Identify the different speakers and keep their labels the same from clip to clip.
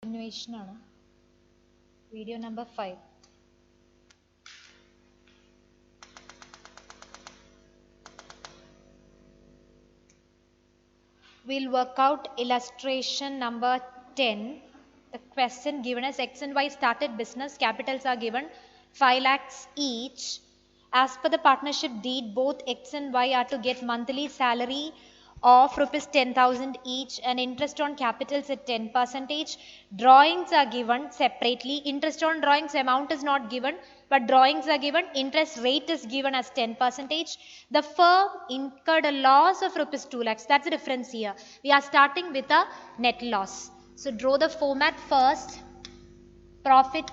Speaker 1: Continuation ആണ്. Video number 5. We'll work out illustration number 10. The question given as X and Y started business. Capitals are given 5 lakhs each. As per the partnership deed, both X and Y are to get monthly salary of rupees 10,000 each and interest on capitals at 10%. Drawings are given separately. Interest on drawings amount is not given, but drawings are given. Interest rate is given as 10%. The firm incurred a loss of rupees 2 lakhs. That's the difference here. We are starting with a net loss. So draw the format first. Profit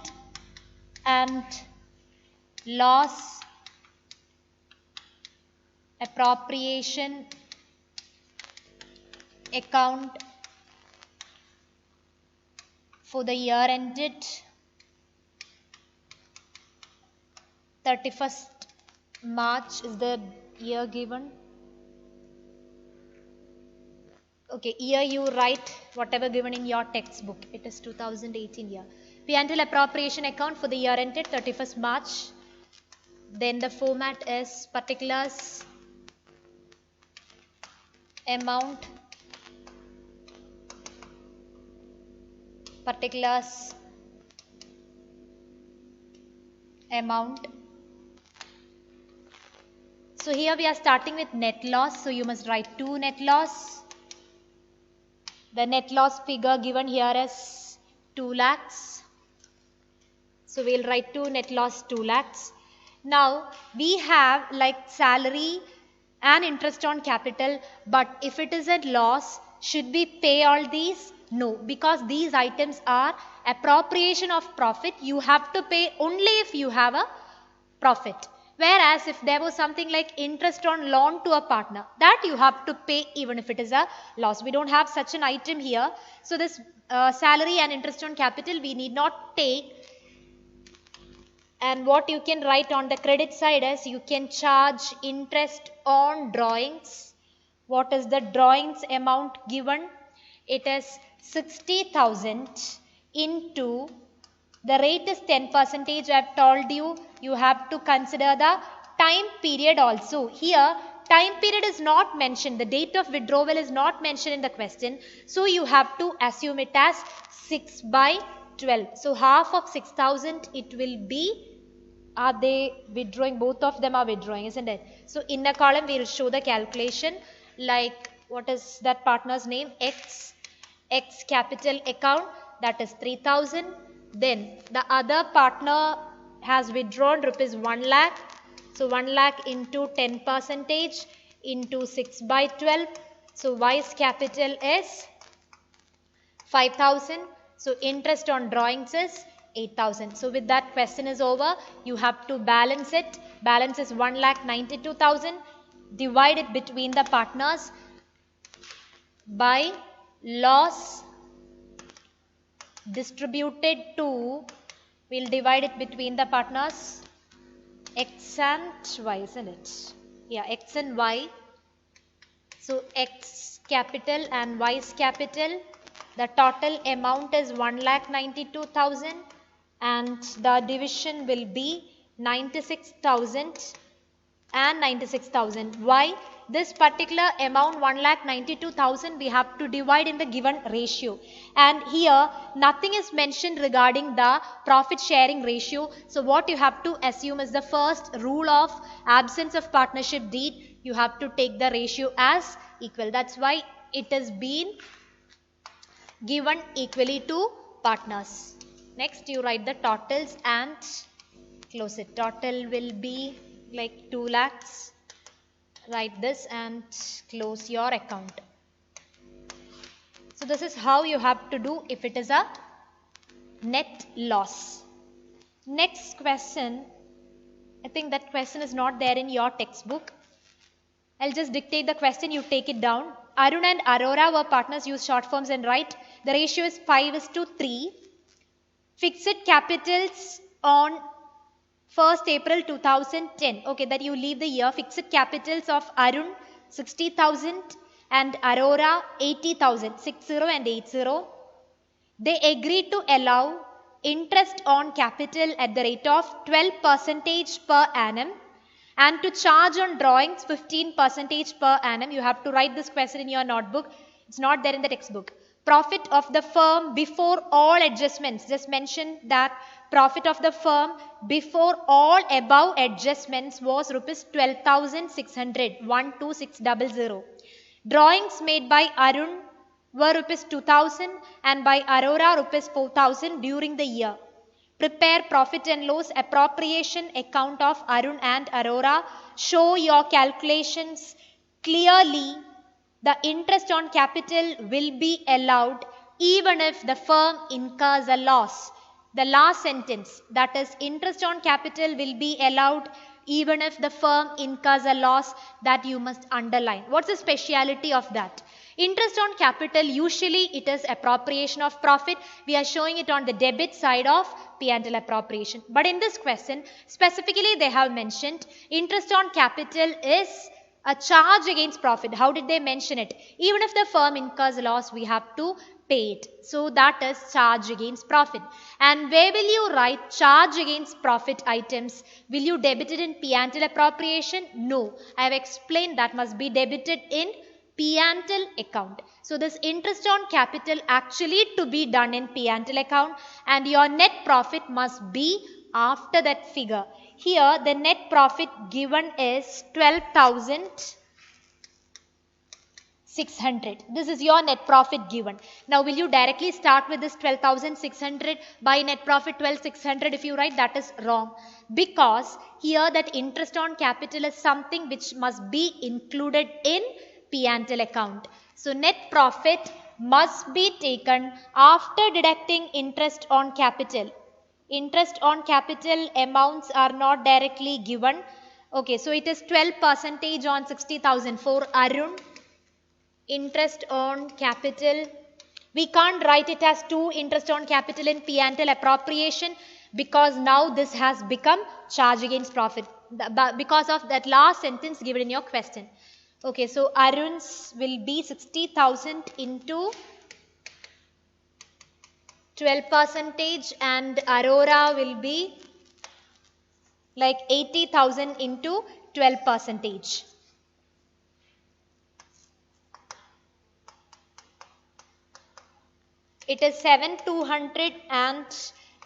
Speaker 1: and loss, appropriation account for the year ended 31st March is the year given. Okay, year you write whatever given in your textbook. It is 2018 year. P&L appropriation account for the year ended 31st March. Then the format is particulars, amount, particulars, amount. So here we are starting with net loss. So you must write 2 net loss. The net loss figure given here is 2 lakhs. So we'll write 2 net loss 2 lakhs. Now we have like salary and interest on capital, but if it is a loss, should we pay all these? No, because these items are appropriation of profit. You have to pay only if you have a profit. Whereas if there was something like interest on loan to a partner, that you have to pay even if it is a loss. We don't have such an item here. So this salary and interest on capital we need not take. And what you can write on the credit side is you can charge interest on drawings. What is the drawings amount given? It is 60,000 into the rate is 10%. I have told you, you have to consider the time period also. Here, time period is not mentioned. The date of withdrawal is not mentioned in the question. So you have to assume it as 6 by 12. So half of 6,000 it will be. Are they withdrawing? Both of them are withdrawing, isn't it? So in the column we will show the calculation, like what is that partner's name? X capital account, that is 3,000. Then the other partner has withdrawn rupees 1 lakh. So 1 lakh into 10% into 6 by 12. So Y's capital is 5,000. So interest on drawings is 8,000. So with that question is over. You have to balance it. Balance is 1,92,000. Divide it between the partners by loss distributed to, we'll divide it between the partners X and Y, isn't it? Yeah, X and Y. So X capital and Y's capital. The total amount is 1,92,000 and the division will be 96,000 and 96,000. Why? This particular amount 1,92,000 we have to divide in the given ratio, and here nothing is mentioned regarding the profit sharing ratio. So what you have to assume is the first rule of absence of partnership deed. You have to take the ratio as equal. That's why it has been given equally to partners. Next you write the totals and close it. Total will be like 2 lakhs. Write this and close your account. So this is how you have to do if it is a net loss. Next question, I think that question is not there in your textbook. I'll just dictate the question, you take it down. Arun and Aurora were partners. Use short forms and write. The ratio is 5:3. Fixed capitals on 1st April 2010. Okay, that you leave the year. Fixed capitals of Arun 60,000 and Aurora 80,000. 60 and 80. They agreed to allow interest on capital at the rate of 12% per annum and to charge on drawings 15% per annum. You have to write this question in your notebook. It's not there in the textbook. Profit of the firm before all adjustments. Just mention that profit of the firm before all above adjustments was rupees 12,600, 12600. Drawings made by Arun were rupees 2000 and by Aurora rupees 4000 during the year. Prepare profit and loss appropriation account of Arun and Aurora. Show your calculations clearly. The interest on capital will be allowed even if the firm incurs a loss. The last sentence, that is, interest on capital will be allowed even if the firm incurs a loss, that you must underline. What's the speciality of that? Interest on capital, usually it is appropriation of profit. We are showing it on the debit side of P&L appropriation. But in this question, specifically they have mentioned interest on capital is a charge against profit. How did they mention it? Even if the firm incurs loss, we have to pay it. So that is charge against profit. And where will you write charge against profit items? Will you debit it in P&L appropriation? No. I have explained that must be debited in P&L account. So this interest on capital actually to be done in P&L account, and your net profit must be after that figure. Here the net profit given is 12,600. This is your net profit given. Now will you directly start with this 12,600 by net profit 12,600? If you write, that is wrong, because here that interest on capital is something which must be included in P&L account. So net profit must be taken after deducting interest on capital. Interest on capital amounts are not directly given. Okay, so it is 12% on 60,000 for Arun. Interest on capital, we can't write it as 2 interest on capital in P&L appropriation, because now this has become charge against profit because of that last sentence given in your question. Okay, so Arun's will be 60,000 into 12% and Aurora will be like 80,000 into 12%. It is 7,200 and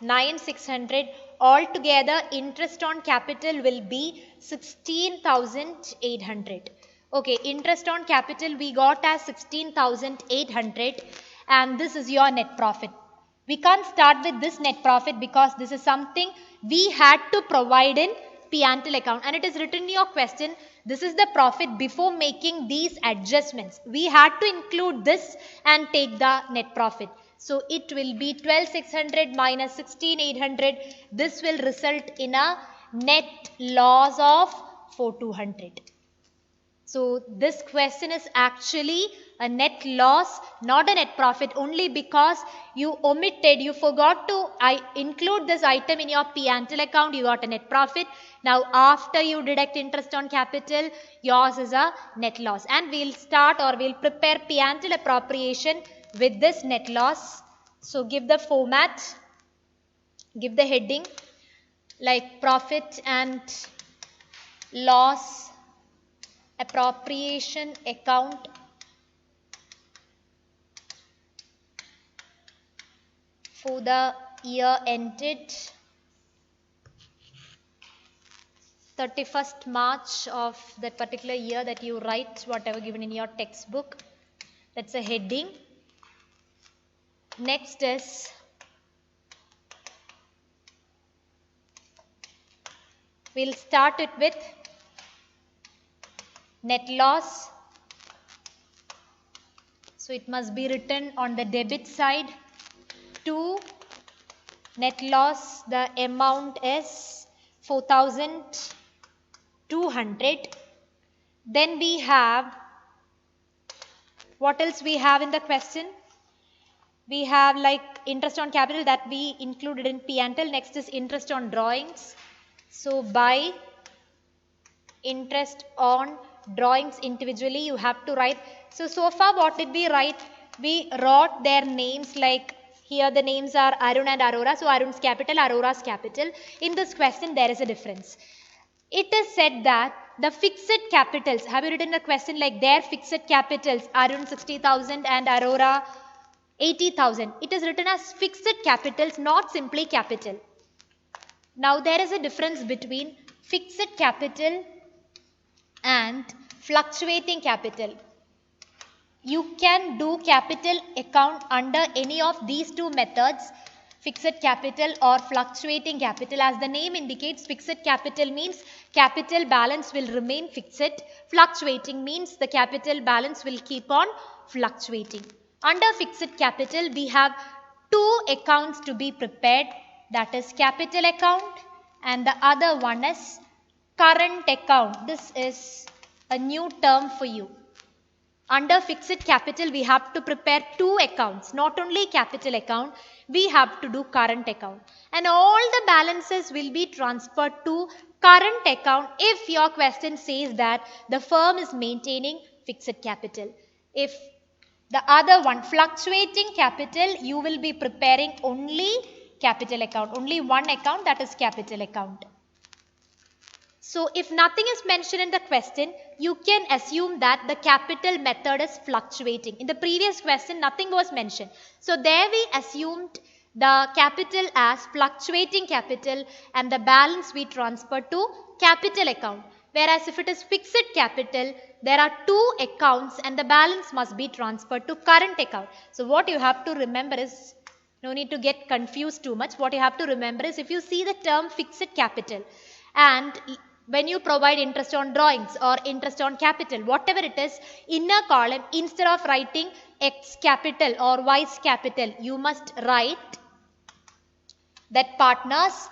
Speaker 1: 9,600. Altogether interest on capital will be 16,800. Okay, interest on capital we got as 16,800 and this is your net profit. We can't start with this net profit because this is something we had to provide in P&L account, and it is written in your question. This is the profit before making these adjustments. We had to include this and take the net profit. So it will be 12,600 minus 16,800. This will result in a net loss of 4,200. So this question is actually a net loss, not a net profit, only because you omitted, you forgot to include this item in your P&L account, you got a net profit. Now after you deduct interest on capital, yours is a net loss. And we'll start or we'll prepare P&L appropriation with this net loss. So give the format, give the heading like profit and loss appropriation account for the year ended 31st March of that particular year that you write, whatever given in your textbook. That's a heading. Next is we'll start it with net loss. So it must be written on the debit side. To net loss, the amount is 4,200. Then we have, what else we have in the question? We have like interest on capital that we included in P&L. Next is interest on drawings. So by interest on drawings individually you have to write. So far what did we write? We wrote their names like Here the names are Arun and Aurora. So Arun's capital, Aurora's capital. In this question there is a difference. It is said that the fixed capitals, have you written a question like their fixed capitals, Arun 60,000 and Aurora 80,000. It is written as fixed capitals, not simply capital. Now there is a difference between fixed capital and fluctuating capital. You can do capital account under any of these two methods, fixed capital or fluctuating capital. As the name indicates, fixed capital means capital balance will remain fixed. Fluctuating means the capital balance will keep on fluctuating. Under fixed capital, we have two accounts to be prepared, that is capital account and the other one is current account. This is a new term for you. Under fixed capital, we have to prepare two accounts, not only capital account, we have to do current account. And all the balances will be transferred to current account if your question says that the firm is maintaining fixed capital. If the other one, fluctuating capital, you will be preparing only capital account, only one account, that is capital account. So if nothing is mentioned in the question, you can assume that the capital method is fluctuating. In the previous question, nothing was mentioned. So there we assumed the capital as fluctuating capital and the balance we transfer to capital account. Whereas if it is fixed capital, there are two accounts and the balance must be transferred to current account. So what you have to remember is, no need to get confused too much. What you have to remember is, if you see the term fixed capital and when you provide interest on drawings or interest on capital, whatever it is, inner column, instead of writing X capital or Y's capital, you must write that partner's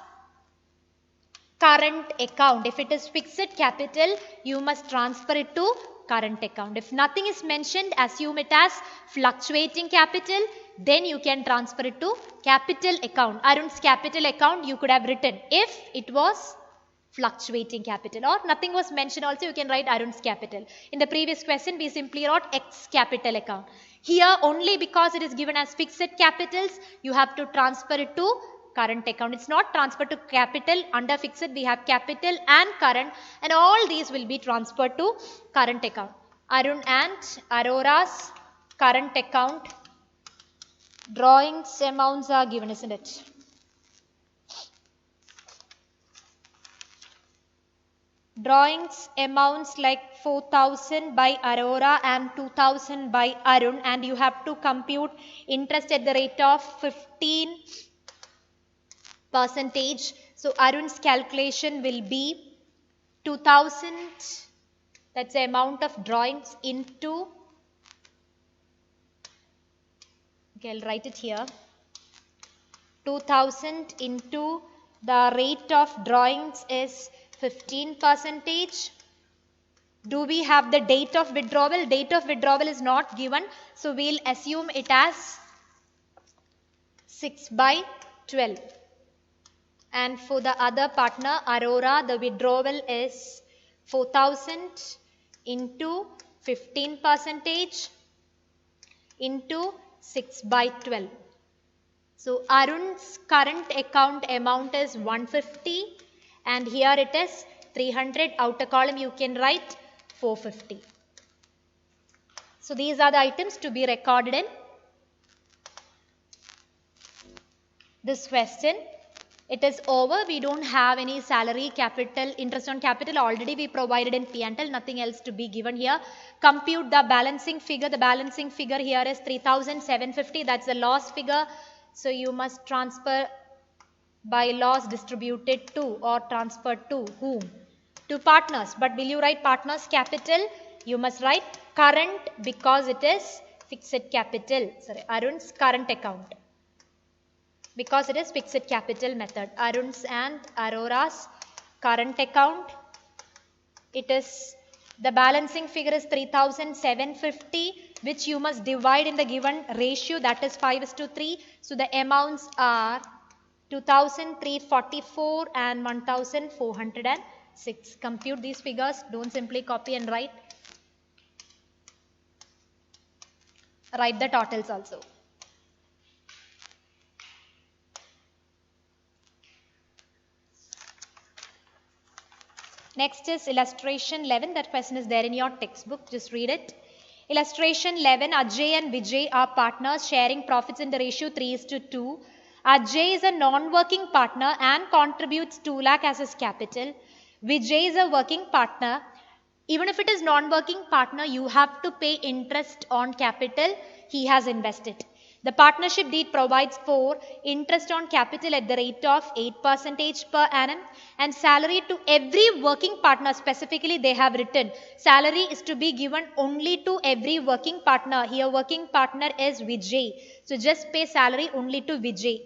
Speaker 1: current account. If it is fixed capital, you must transfer it to current account. If nothing is mentioned, assume it as fluctuating capital, then you can transfer it to capital account. Arun's capital account you could have written if it was fluctuating capital, or nothing was mentioned also, you can write Arun's capital. In the previous question, we simply wrote X capital account. Here only because it is given as fixed capitals, you have to transfer it to current account. It's not transferred to capital. Under fixed, we have capital and current, and all these will be transferred to current account. Arun and Aurora's current account drawings amounts are given, isn't it? Drawings amounts like 4,000 by Aurora and 2,000 by Arun, and you have to compute interest at the rate of 15%. So Arun's calculation will be 2,000, that's the amount of drawings, into, okay, I'll write it here, 2,000 into the rate of drawings is 15%. Do we have the date of withdrawal? Date of withdrawal is not given, so we'll assume it as 6/12. And for the other partner, Aurora, the withdrawal is 4,000 into 15% into 6/12. So Arun's current account amount is 150. And here it is 300. Outer column you can write 450. So these are the items to be recorded in this question. It is over. We don't have any salary, capital, interest on capital. Already we provided in P&L. Nothing else to be given here. Compute the balancing figure. The balancing figure here is 3,750. That's the loss figure. So you must transfer by loss distributed to, or transferred to whom? To partners. But will you write partners capital? You must write current because it is fixed capital. Sorry, Arun's current account. Because it is fixed capital method. Arun's and Aurora's current account. It is, the balancing figure is 3,750, which you must divide in the given ratio, that is 5:3. So the amounts are 2,344 and 1,406. Compute these figures. Don't simply copy and write. Write the totals also. Next is illustration 11. That question is there in your textbook. Just read it. Illustration 11. Ajay and Vijay are partners sharing profits in the ratio 3:2. Ajay is a non-working partner and contributes 2 lakh as his capital. Vijay is a working partner. Even if it is non-working partner, you have to pay interest on capital he has invested. The partnership deed provides for interest on capital at the rate of 8% per annum and salary to every working partner. Specifically, they have written salary is to be given only to every working partner. Here working partner is Vijay. So just pay salary only to Vijay.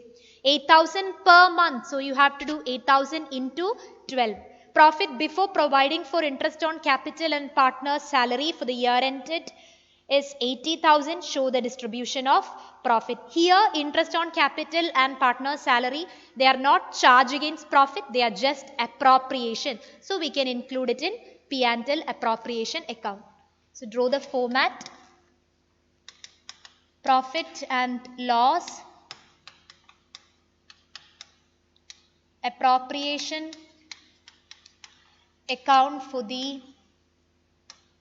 Speaker 1: 8,000 per month. So you have to do 8,000 into 12. Profit before providing for interest on capital and partner's salary for the year ended is 80,000. Show the distribution of profit. Here interest on capital and partner's salary, they are not charged against profit, they are just appropriation. So we can include it in P&L appropriation account. So draw the format. Profit and loss, appropriation account for the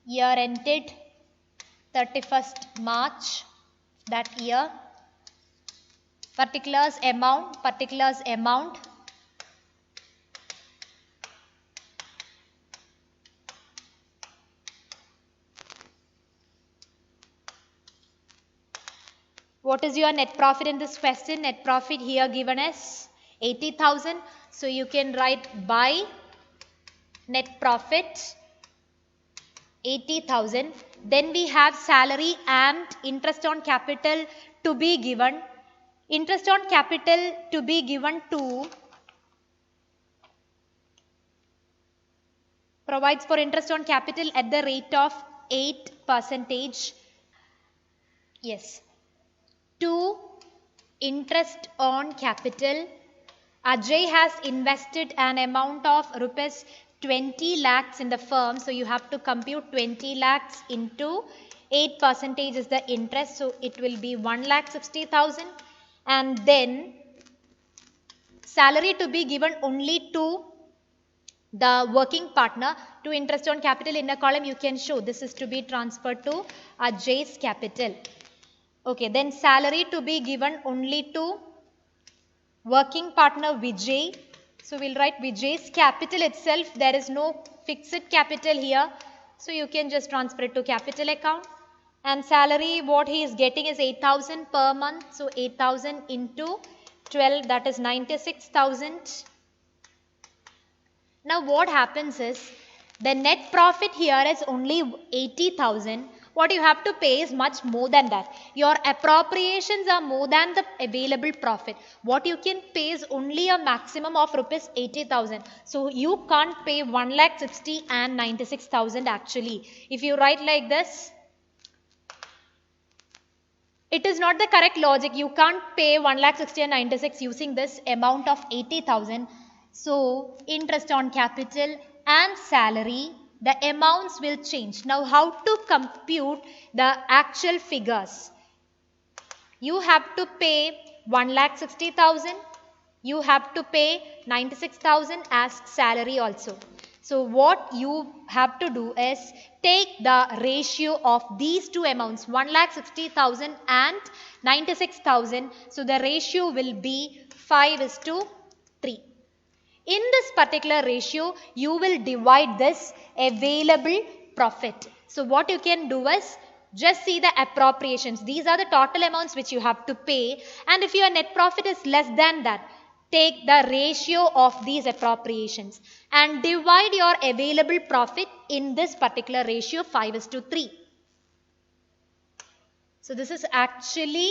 Speaker 1: year ended 31st March that year. Particulars amount. What is your net profit in this question? Net profit here given as 80,000. So you can write by net profit 80,000. Then we have salary and interest on capital to be given. Interest on capital to be given to provides for interest on capital at the rate of 8%. Yes. To interest on capital, Ajay has invested an amount of rupees 20 lakhs in the firm. So you have to compute 20 lakhs into 8% is the interest. So it will be 1,60,000. And then salary to be given only to the working partner. To interest on capital in a column you can show this is to be transferred to Ajay's capital. Okay, then salary to be given only to working partner Vijay. So we'll write Vijay's capital itself. There is no fixed capital here. So you can just transfer it to capital account. And salary what he is getting is 8,000 per month. So 8,000 into 12, that is 96,000. Now what happens is the net profit here is only 80,000. What you have to pay is much more than that. Your appropriations are more than the available profit. What you can pay is only a maximum of rupees 80,000. So you can't pay 1,60,000 and 96,000 actually. If you write like this, it is not the correct logic. You can't pay 1,60,000 and 96 using this amount of 80,000. So interest on capital and salary, the amounts will change. Now how to compute the actual figures? You have to pay 1,60,000. You have to pay 96,000 as salary also. So what you have to do is take the ratio of these two amounts, 1,60,000 and 96,000. So the ratio will be 5:3. In this particular ratio, you will divide this available profit. So what you can do is just see the appropriations. These are the total amounts which you have to pay. And if your net profit is less than that, take the ratio of these appropriations and divide your available profit in this particular ratio 5:3. So this is actually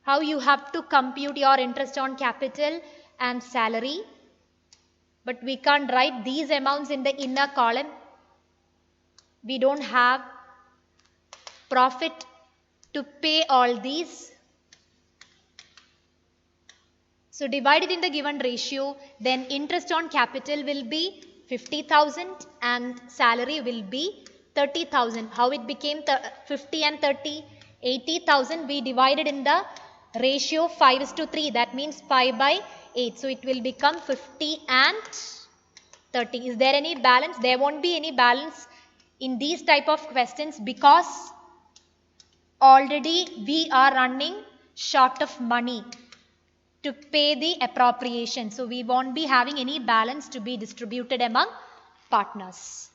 Speaker 1: how you have to compute your interest on capital and salary. But we can't write these amounts in the inner column. We don't have profit to pay all these. So divide it in the given ratio, then interest on capital will be 50,000 and salary will be 30,000. How it became 50 and 30? 80,000 we divided in the ratio 5:3. That means 5/8. So it will become 50 and 30. Is there any balance? There won't be any balance in these type of questions because already we are running short of money to pay the appropriation. So we won't be having any balance to be distributed among partners.